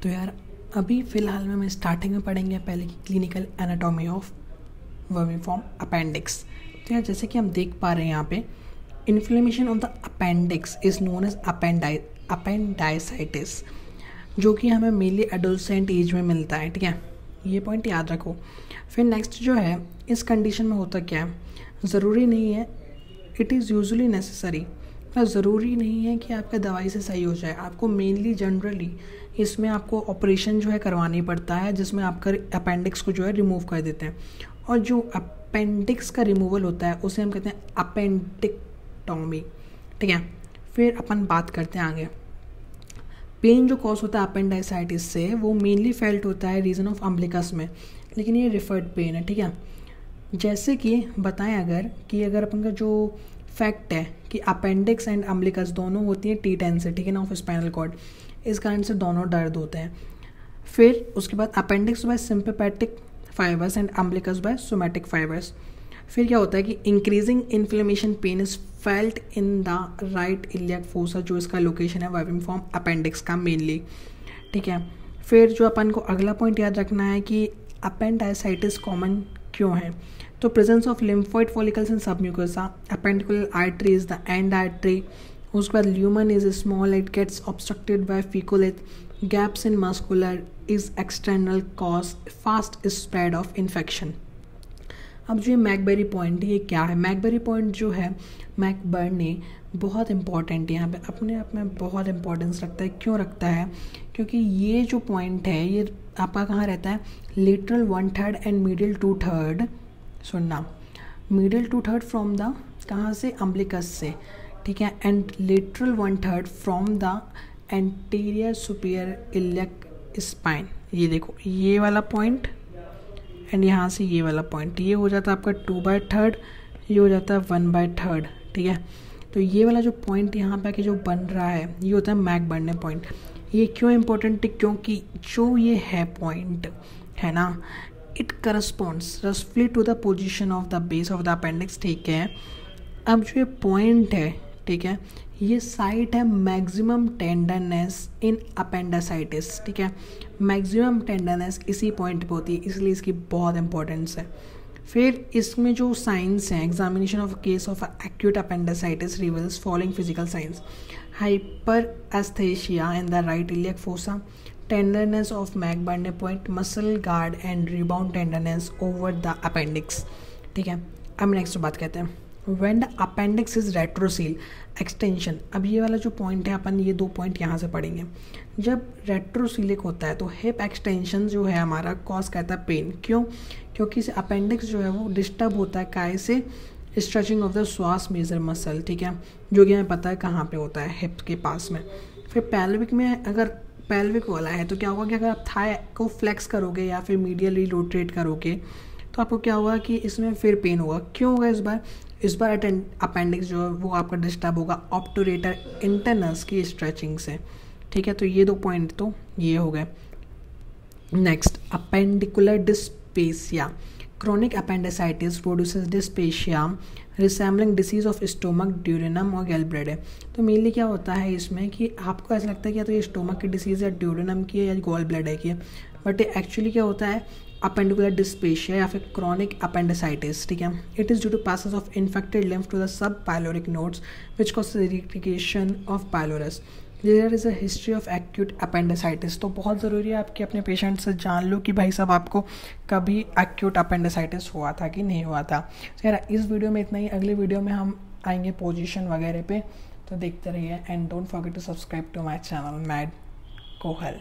तो यार अभी फ़िलहाल में स्टार्टिंग में पढ़ेंगे पहले की क्लिनिकल एनाटॉमी ऑफ वर्मिफॉर्म अपेंडिक्स। तो यार जैसे कि हम देख पा रहे हैं यहाँ पे inflammation of the appendix is known as appendicitis, जो कि हमें मेनली एडोलसेंट एज में मिलता है। ठीक है, ये पॉइंट याद रखो। फिर नेक्स्ट जो है, इस कंडीशन में होता क्या है, ज़रूरी नहीं है, इट इज़ यूजुअली नेसेसरी, ज़रूरी नहीं है कि आपका दवाई से सही हो जाए। आपको मेनली जनरली इसमें आपको ऑपरेशन जो है करवानी पड़ता है, जिसमें आपका अपेंडिक्स को जो है रिमूव कर देते हैं। और जो अपेंडिक्स का रिमूवल होता है उसे हम कहते हैं अपेंडिक्टॉमी। ठीक है, फिर अपन बात करते हैं आगे। पेन जो कॉज होता है अपेंडाइसाइटिस से, वो मेनली फेल्ट होता है रीजन ऑफ अम्बिलिकस में, लेकिन ये रिफर्ड पेन है। ठीक है, जैसे कि बताएं अगर अपन का जो फैक्ट है कि अपेंडिक्स एंड अम्बिलिकस दोनों होती हैं T10 से, ठीक है ना, ऑफ स्पाइनल कॉर्ड, इस कारण से दोनों दर्द होते हैं। फिर उसके बाद appendix by sympathetic fibres and umbilicus by somatic fibres. फिर क्या होता है कि increasing inflammation pain is felt in the right iliac fossa, जो इसका लोकेशन है वर्मिफॉर्म अपेंडिक्स का मेनली। ठीक है, फिर जो अपन को अगला पॉइंट याद रखना है कि अपेंडाइसाइटिस कॉमन क्यों है। तो presence of lymphoid follicles in submucosa, appendicular artery is the end artery. उसके बाद lumen is small, it gets obstructed by fecolith, gaps in muscular is external cause fast spread of infection. अब जो ये मैकबेरी point, ये क्या है? मैकबेरी point जो है मैकबर्नी, बहुत इंपॉर्टेंट है यहाँ पे, अपने आप में बहुत इंपॉर्टेंस रखता है। क्यों रखता है? क्योंकि ये जो पॉइंट है ये आपका कहाँ रहता है, लेटरल 1/3 एंड मीडियल 2/3। सुनना, मीडियल 2/3 फ्रॉम द कहाँ से, अम्बिलिकस से। ठीक है, and lateral 1/3 from the anterior superior iliac spine. ये देखो, ये वाला पॉइंट एंड यहाँ से ये वाला पॉइंट, ये हो जाता है आपका 2/3, ये हो जाता है 1/3। ठीक है, तो ये वाला जो पॉइंट यहाँ पे आके जो बन रहा है, ये होता है मैकबर्नी पॉइंट। ये क्यों इम्पोर्टेंट है? क्योंकि जो ये है पॉइंट है ना, इट करस्पॉन्ड्स रफली to the position of the base of the appendix. ठीक है, अब जो ये पॉइंट है, ठीक है, ये साइट है मैक्सिमम टेंडरनेस इन अपेंडासाइटिस। ठीक है, मैक्सिमम टेंडरनेस इसी पॉइंट पे होती है, इसलिए इसकी बहुत इंपॉर्टेंस है। फिर इसमें जो साइंस हैं, examination of case of acute appendicitis reveals following physical signs: hyperaesthesia in the right iliac fossa, tenderness of McBurney point, muscle guard and rebound tenderness over the appendix. ठीक है, अब next बात करते हैं when the appendix is retrocaecal extension. अब ये वाला जो पॉइंट है, अपन ये दो पॉइंट यहाँ से पढ़ेंगे। जब रेट्रोसीलिक होता है तो हिप एक्सटेंशन जो है हमारा कॉज करता है पेन। क्यों? क्योंकि इस अपेंडिक्स जो है वो डिस्टर्ब होता है काय से, स्ट्रेचिंग ऑफ द श्वास मेजर मसल। ठीक है, जो कि हमें पता है कहाँ पे होता है, हिप के पास में। फिर पैल्विक में, अगर पैल्विक वाला है तो क्या होगा कि अगर आप थाई को फ्लेक्स करोगे या फिर मीडियली रोटेट करोगे तो आपको क्या होगा कि इसमें फिर पेन होगा। क्यों होगा इस बार अपेंडिक्स जो है वो आपका डिस्टर्ब होगा ऑब्टुरेटर इंटरनस की स्ट्रेचिंग से। ठीक है, तो ये दो पॉइंट तो ये हो गए। Next, appendicular dyspepsia. Chronic appendicitis produces dyspepsia resembling disease of stomach, duodenum और गॉलब्लैडर। तो मेनली क्या होता है इसमें कि आपको ऐसा लगता है कि या तो ये स्टोमक की डिसीज़ या ड्यूरेनम की है या गॉल ब्लैडर की है, बट एक्चुअली क्या होता है, अपेंडिकुलर डिस्पेशिया या फिर क्रोनिक अपेंडिसाइटिस। ठीक है, it is due to passage of infected lymph to the subpyloric nodes which cause irritation of pylorus. There is a history of acute appendicitis. तो बहुत ज़रूरी है आपके अपने पेशेंट से जान लो कि भाई साहब आपको कभी एक्यूट अपेंडिसाइटिस हुआ था कि नहीं हुआ था। तो यार इस वीडियो में इतना ही, अगले वीडियो में हम आएंगे पोजीशन वगैरह पे, तो देखते रहिए and don't forget to subscribe to my channel मैड कोहल।